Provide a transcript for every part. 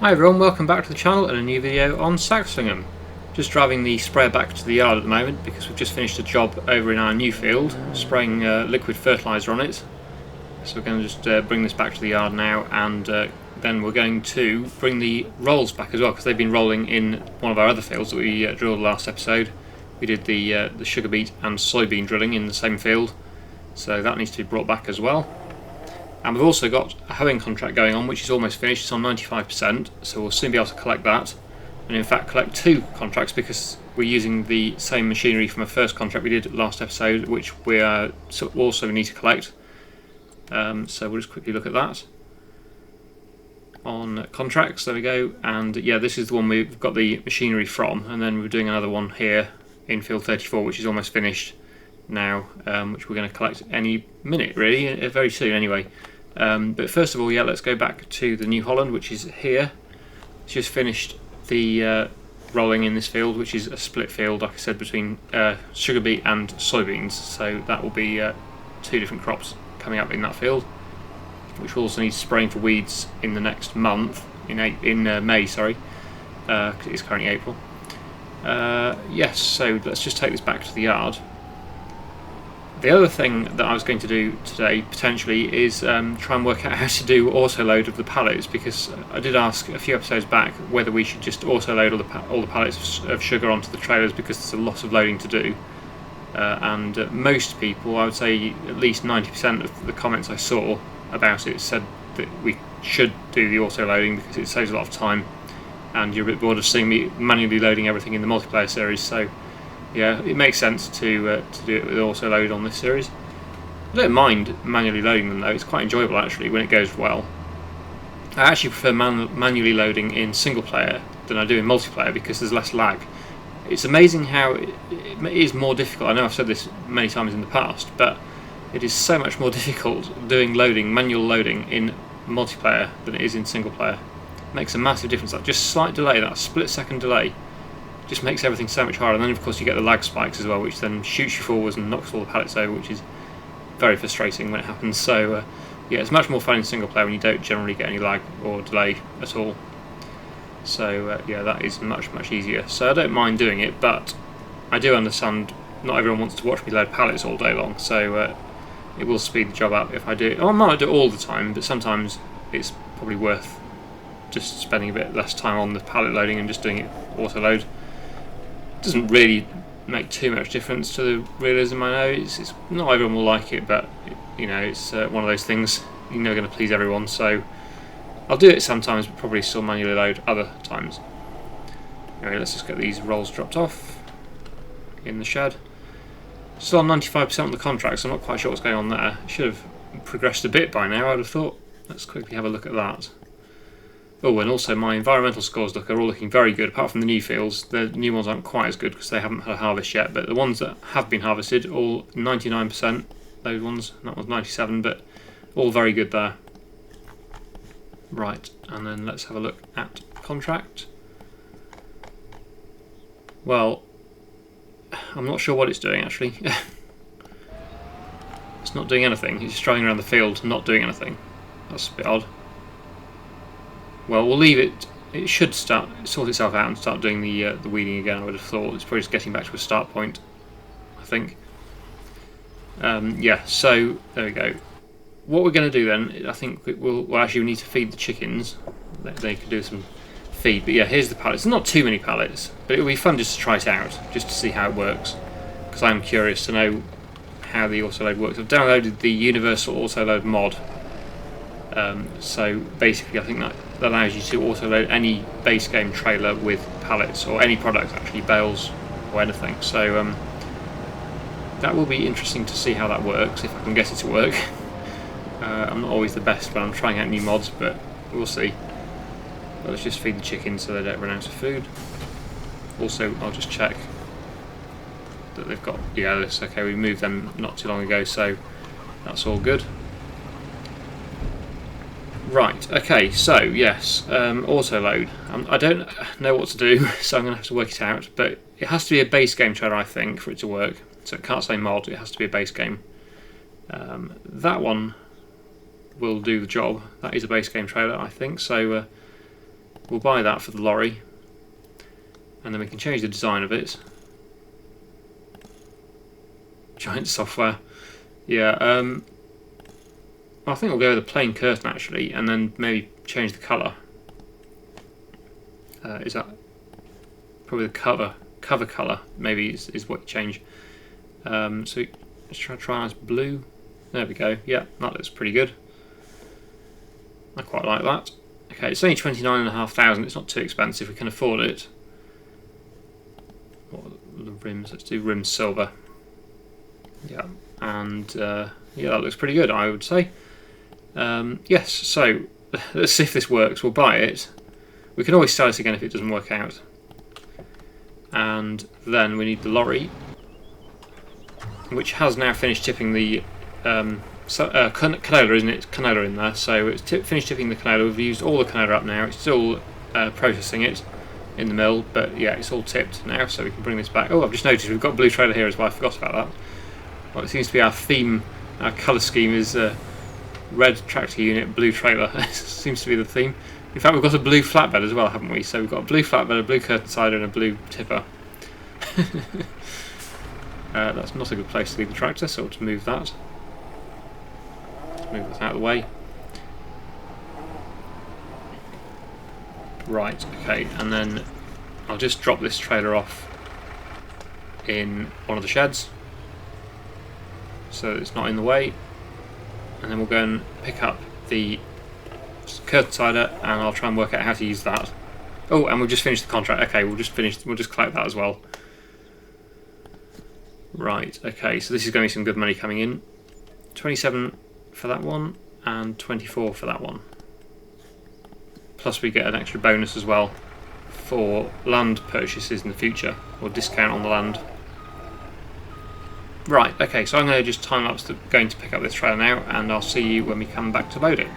Hi everyone, welcome back to the channel and a new video on Saxlingham. Just driving the sprayer back to the yard at the moment because we've just finished a job over in our new field, spraying liquid fertiliser on it. So we're going to just bring this back to the yard now, and then we're going to bring the rolls back as well, because they've been rolling in one of our other fields that we drilled last episode. We did the sugar beet and soybean drilling in the same field, so that needs to be brought back as well. And we've also got a hoeing contract going on, which is almost finished. It's on 95%, so we'll soon be able to collect that, and in fact collect two contracts because we're using the same machinery from a first contract we did last episode, which we also need to collect. So we'll just quickly look at that on contracts. There we go, and yeah, this is the one we've got the machinery from, and then we're doing another one here in field 34, which is almost finished now, which we're going to collect any minute, really, very soon anyway. But first of all, yeah, let's go back to the New Holland, which is here. It's just finished the rolling in this field, which is a split field, like I said, between sugar beet and soybeans, so that will be two different crops coming up in that field, which will also need spraying for weeds in the next month, in May, sorry, because it's currently April. Yes, so let's just take this back to the yard. The other thing that I was going to do today, potentially, is try and work out how to do autoload of the pallets, because I did ask a few episodes back whether we should just autoload all the pallets of sugar onto the trailers, because there's a lot of loading to do. And most people, I would say at least 90% of the comments I saw about it said that we should do the autoloading because it saves a lot of time, and you're a bit bored of seeing me manually loading everything in the multiplayer series. So yeah, it makes sense to do it with autoload on this series. I don't mind manually loading them though, it's quite enjoyable actually when it goes well. I actually prefer manually loading in single player than I do in multiplayer because there's less lag. It's amazing how it is more difficult. I know I've said this many times in the past, but it is so much more difficult doing manual loading in multiplayer than it is in single player. It makes a massive difference. That just slight delay, that split second delay, just makes everything so much harder. And then of course you get the lag spikes as well, which then shoots you forwards and knocks all the pallets over, which is very frustrating when it happens. So yeah, it's much more fun in single player when you don't generally get any lag or delay at all. So yeah, that is much easier. So I don't mind doing it, but I do understand not everyone wants to watch me load pallets all day long, so it will speed the job up if I do it. I might do it all the time, but sometimes it's probably worth just spending a bit less time on the pallet loading and just doing it auto load. Doesn't really make too much difference to the realism. I know it's not everyone will like it, but you know, it's one of those things you're never going to please everyone. So I'll do it sometimes, but probably still manually load other times. Anyway, let's just get these rolls dropped off in the shed. Still on 95% on the contract, so I'm not quite sure what's going on there. It should have progressed a bit by now, I would have thought. Let's quickly have a look at that. Oh, and also my environmental scores are all looking very good, apart from the new fields. The new ones aren't quite as good because they haven't had a harvest yet, but the ones that have been harvested, all 99%, those ones, that one's 97, but all very good there. Right, and then let's have a look at contract. Well, I'm not sure what it's doing actually. It's not doing anything, it's just driving around the field not doing anything. That's a bit odd. Well, we'll leave it. It should sort itself out and start doing the weeding again, I would have thought. It's probably just getting back to a start point, I think. Yeah, so there we go. What we're going to do then, I think we'll actually need to feed the chickens. They can do some feed, but yeah, here's the pallets. Not too many pallets, but it will be fun just to try it out, just to see how it works, because I'm curious to know how the autoload works. I've downloaded the Universal Autoload mod, so basically I think that allows you to autoload any base game trailer with pallets, or any product actually, bales or anything. So that will be interesting to see how that works, if I can get it to work. I'm not always the best when I'm trying out new mods, but we'll see. But let's just feed the chickens so they don't run out of food. Also, I'll just check that they've got, yeah, that's okay, we moved them not too long ago, so that's all good. Right, okay, so yes, autoload. I don't know what to do, so I'm going to have to work it out, but it has to be a base game trailer, I think, for it to work. So it can't say mod, it has to be a base game. That one will do the job. That is a base game trailer, I think, so we'll buy that for the lorry, and then we can change the design of it. Giant software. Yeah, I think we'll go with a plain curtain actually, and then maybe change the colour. Is that probably the cover colour? Maybe is what you change. So let's try as blue. There we go. Yeah, that looks pretty good. I quite like that. Okay, it's only 29,500. It's not too expensive. We can afford it. What are the rims? Let's do rim silver. Yeah, and yeah, that looks pretty good, I would say. Yes, so let's see if this works. We'll buy it. We can always sell it again if it doesn't work out. And then we need the lorry, which has now finished tipping the canola, isn't it? Canola in there. So it's finished tipping the canola. We've used all the canola up now. It's still processing it in the mill, but yeah, it's all tipped now, so we can bring this back. Oh, I've just noticed we've got a blue trailer here as well. I forgot about that. Well, it seems to be our theme. Our colour scheme is red tractor unit, blue trailer. Seems to be the theme. In fact, we've got a blue flatbed as well, haven't we? So we've got a blue flatbed, a blue curtain sider, and a blue tipper. That's not a good place to leave the tractor, so we'll just move that. Let's move this out of the way. Right, okay, and then I'll just drop this trailer off in one of the sheds so it's not in the way, and then we'll go and pick up the curtain sider and I'll try and work out how to use that. Oh, and we'll just finish the contract. Okay, we'll just collect that as well. Right, okay, so this is going to be some good money coming in. 27 for that one and 24 for that one. Plus we get an extra bonus as well for land purchases in the future, or discount on the land. Right, okay, so I'm going to just time-lapse going to pick up this trailer now, and I'll see you when we come back to load it.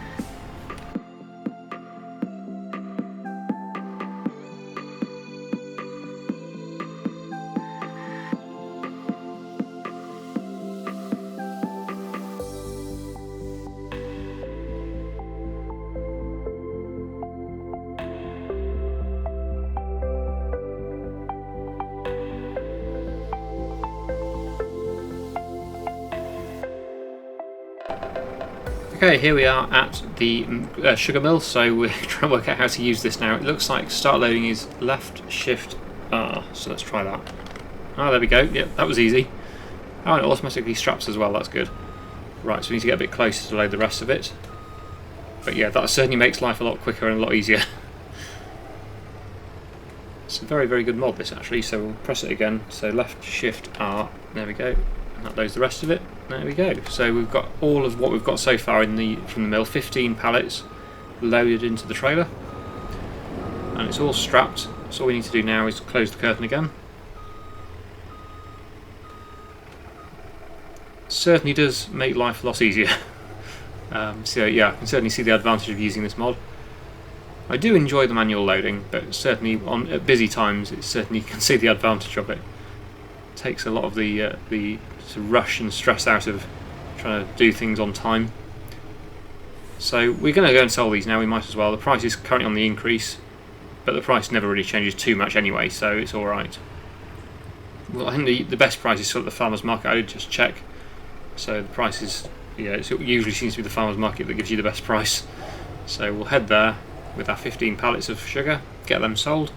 Okay, here we are at the sugar mill, so we're trying to work out how to use this now. It looks like start loading is left shift R, so let's try that. Ah, there we go, yep, that was easy. Oh, and it automatically straps as well, that's good. Right, so we need to get a bit closer to load the rest of it. But yeah, that certainly makes life a lot quicker and a lot easier. It's a very, very good mod this actually, so we'll press it again. So left shift R, there we go. And that loads the rest of it. There we go. So we've got all of what we've got so far from the mill, 15 pallets loaded into the trailer. And it's all strapped. So all we need to do now is close the curtain again. Certainly does make life a lot easier. So yeah, I can certainly see the advantage of using this mod. I do enjoy the manual loading, but certainly at busy times, it certainly can see the advantage of it. It takes a lot of the rush and stress out of trying to do things on time. So we're going to go and sell these now, we might as well. The price is currently on the increase, but the price never really changes too much anyway, so it's alright. Well, I think the best price is still at the farmer's market. I did just check. So the price is, yeah, it usually seems to be the farmer's market that gives you the best price. So we'll head there with our 15 pallets of sugar, get them sold.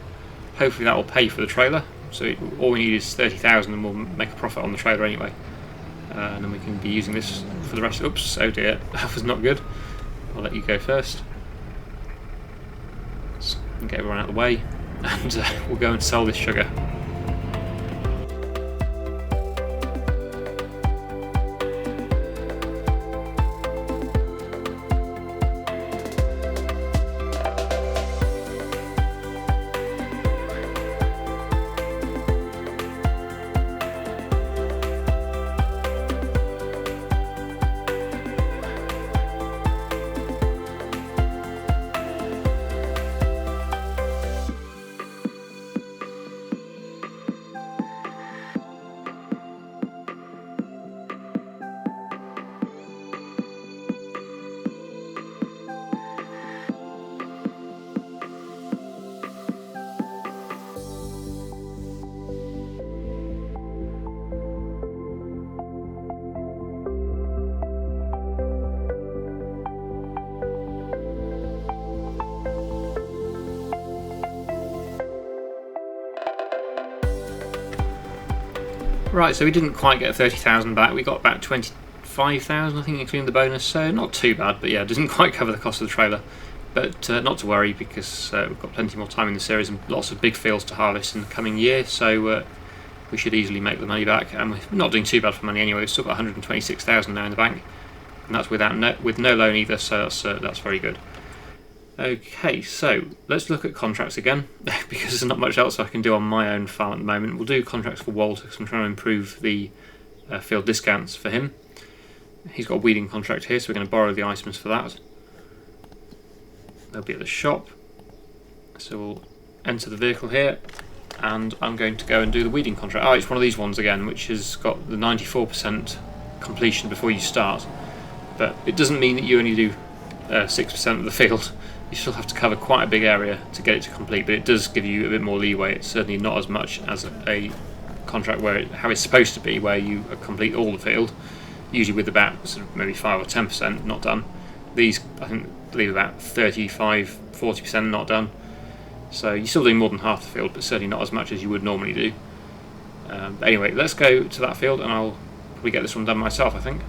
Hopefully that will pay for the trailer. So all we need is 30,000 and we'll make a profit on the trailer anyway. And then we can be using this for the rest of... Oops, oh dear, that was not good. I'll let you go first. Let's get everyone out of the way and we'll go and sell this sugar. Right, so we didn't quite get 30,000 back. We got about 25,000, I think, including the bonus. So not too bad, but yeah, didn't quite cover the cost of the trailer. But not to worry, because we've got plenty more time in the series and lots of big fields to harvest in the coming year. So we should easily make the money back, and we're not doing too bad for money anyway. We've still got 126,000 now in the bank, and that's with no loan either. So that's very good. Okay, so let's look at contracts again, because there's not much else I can do on my own farm at the moment. We'll do contracts for Walter, because I'm trying to improve the field discounts for him. He's got a weeding contract here, so we're going to borrow the items for that. They'll be at the shop. So we'll enter the vehicle here, and I'm going to go and do the weeding contract. Oh, it's one of these ones again, which has got the 94% completion before you start. But it doesn't mean that you only do 6% of the field. You still have to cover quite a big area to get it to complete, but it does give you a bit more leeway. It's certainly not as much as a contract how it's supposed to be, where you complete all the field, usually with about sort of maybe 5 or 10% not done. These, I think, leave about 35-40% not done. So you're still doing more than half the field, but certainly not as much as you would normally do. But anyway, let's go to that field, and I'll probably get this one done myself, I think.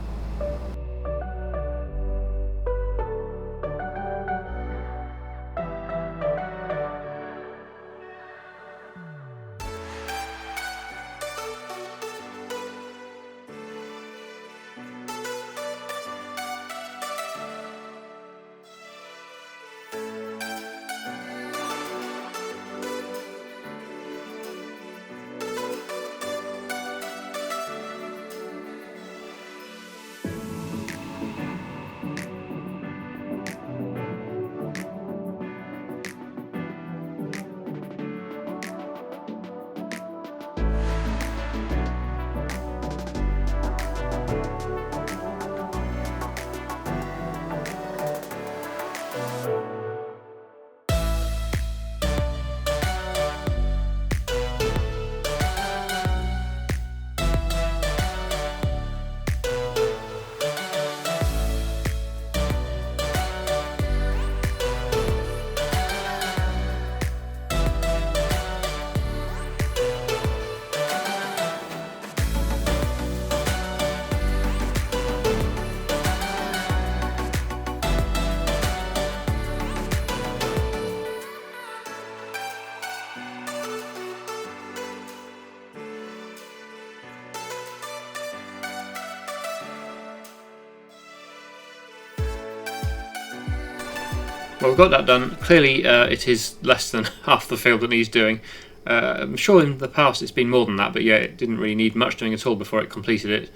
Well, we've got that done. Clearly it is less than half the field that needs doing. I'm sure in the past it's been more than that, but yeah, it didn't really need much doing at all before it completed it.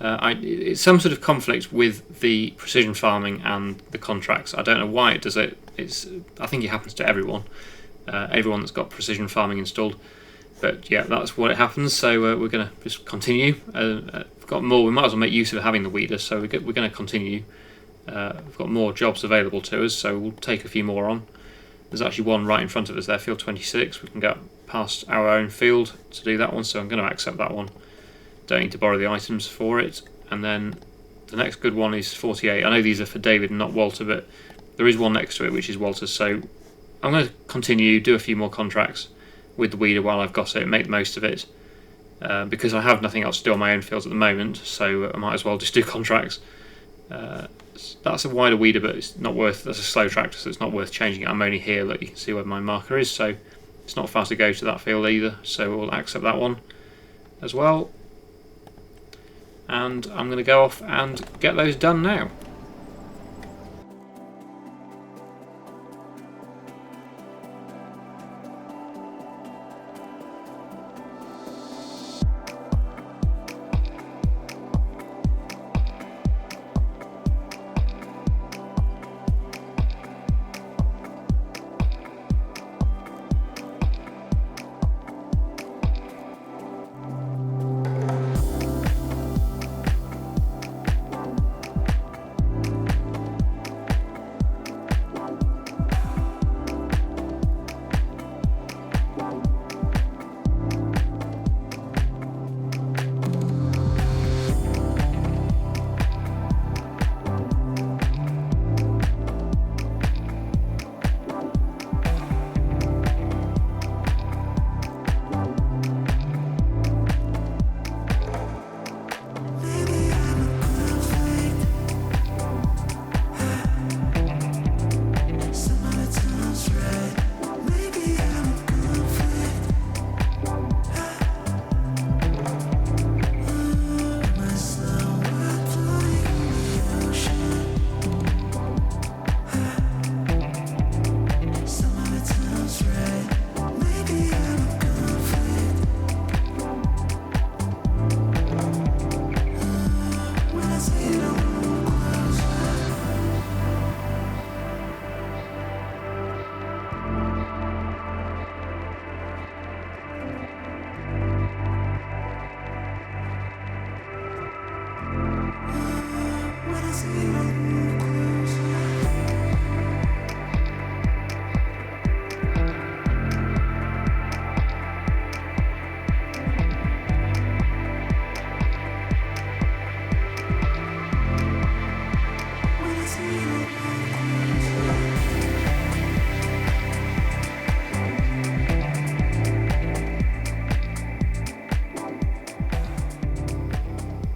It's some sort of conflict with the precision farming and the contracts. I don't know why it does it. I think it happens to everyone that's got precision farming installed. But yeah, that's what it happens. So we're going to just continue. We've got more. We might as well make use of having the weeder. So we're going to continue. We've got more jobs available to us, so we'll take a few more on. There's actually one right in front of us there, field 26. We can go past our own field to do that one, so I'm going to accept that one. Don't need to borrow the items for it. And then the next good one is 48. I know these are for David and not Walter, but there is one next to it which is Walter's, so I'm going to continue, do a few more contracts with the weeder while I've got it, make the most of it, because I have nothing else to do on my own fields at the moment, so I might as well just do contracts. That's a wider weeder, but it's not worth. That's a slow tractor, so it's not worth changing it. I'm only here, look, you can see where my marker is, so it's not far to go to that field either, so we'll accept that one as well. And I'm going to go off and get those done now.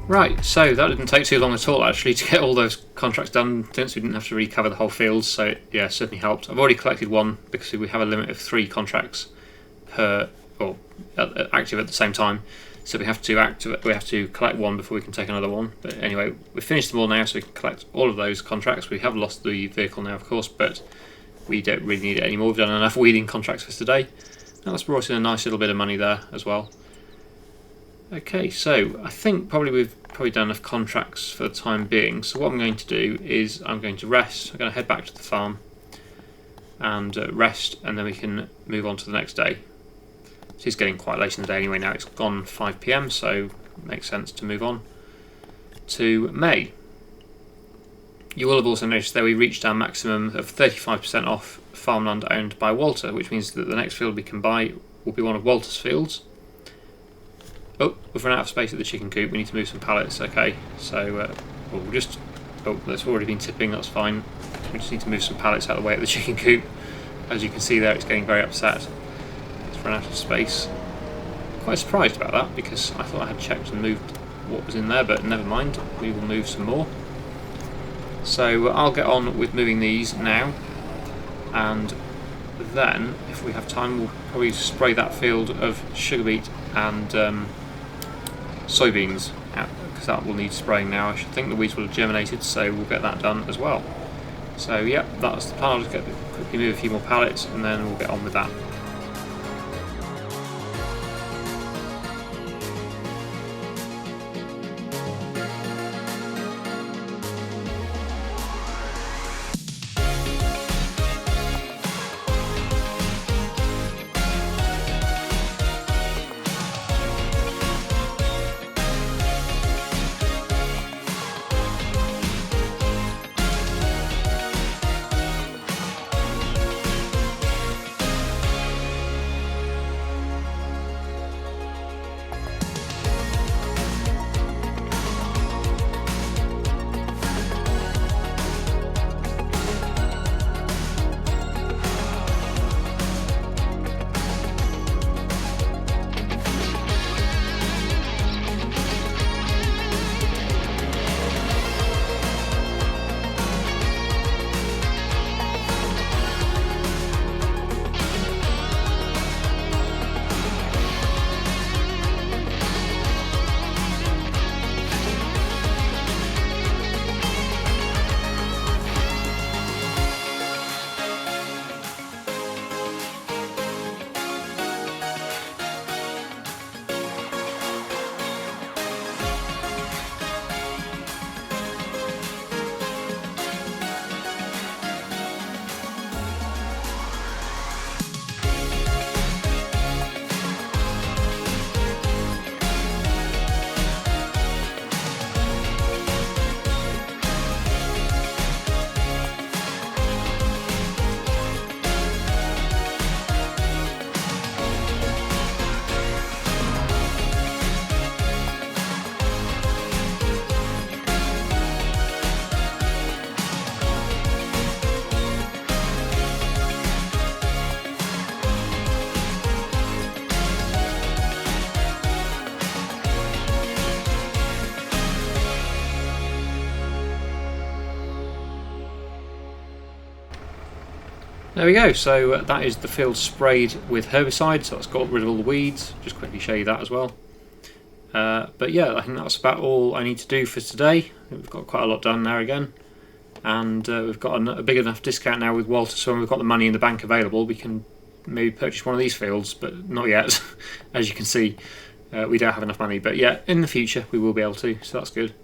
Right, so that didn't take too long at all actually to get all those contracts done, since we didn't have to recover the whole field, so yeah, certainly helped. I've already collected one because we have a limit of 3 contracts per, or active at the same time, so we have to collect one before we can take another one. But anyway, we've finished them all now, so we can collect all of those contracts. We have lost the vehicle now, of course, but we don't really need it anymore. We've done enough weeding contracts for today, and that's brought in a nice little bit of money there as well. Okay, so I think we've done enough contracts for the time being. So what I'm going to do is I'm going to rest. I'm going to head back to the farm and rest, and then we can move on to the next day. It's getting quite late in the day anyway now. It's gone 5 PM, so it makes sense to move on to May. You will have also noticed that we reached our maximum of 35% off farmland owned by Walter, which means that the next field we can buy will be one of Walter's fields. Oh, we've run out of space at the chicken coop. We need to move some pallets. Okay, so we'll just... Oh, that's already been tipping. That's fine. We just need to move some pallets out of the way at the chicken coop. As you can see there, it's getting very upset. It's run out of space. Quite surprised about that because I thought I had checked and moved what was in there, but never mind. We will move some more. So I'll get on with moving these now, and then if we have time, we'll probably spray that field of sugar beet and soybeans out, because that will need spraying now. I should think the weeds will have germinated, so we'll get that done as well. So yeah, that's the plan. I'll just quickly move a few more pallets and then we'll get on with that. There we go, so that is the field sprayed with herbicide, so it's got rid of all the weeds. Just quickly show you that as well. But yeah, I think that's about all I need to do for today. We've got quite a lot done now again, and we've got a big enough discount now with Walter, so when we've got the money in the bank available, we can maybe purchase one of these fields, but not yet. As you can see, we don't have enough money, but yeah, in the future we will be able to, so that's good.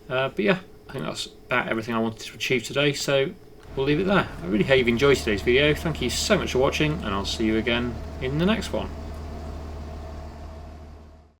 But yeah, I think that's about everything I wanted to achieve today, so we'll leave it there. I really hope you've enjoyed today's video. Thank you so much for watching, and I'll see you again in the next one.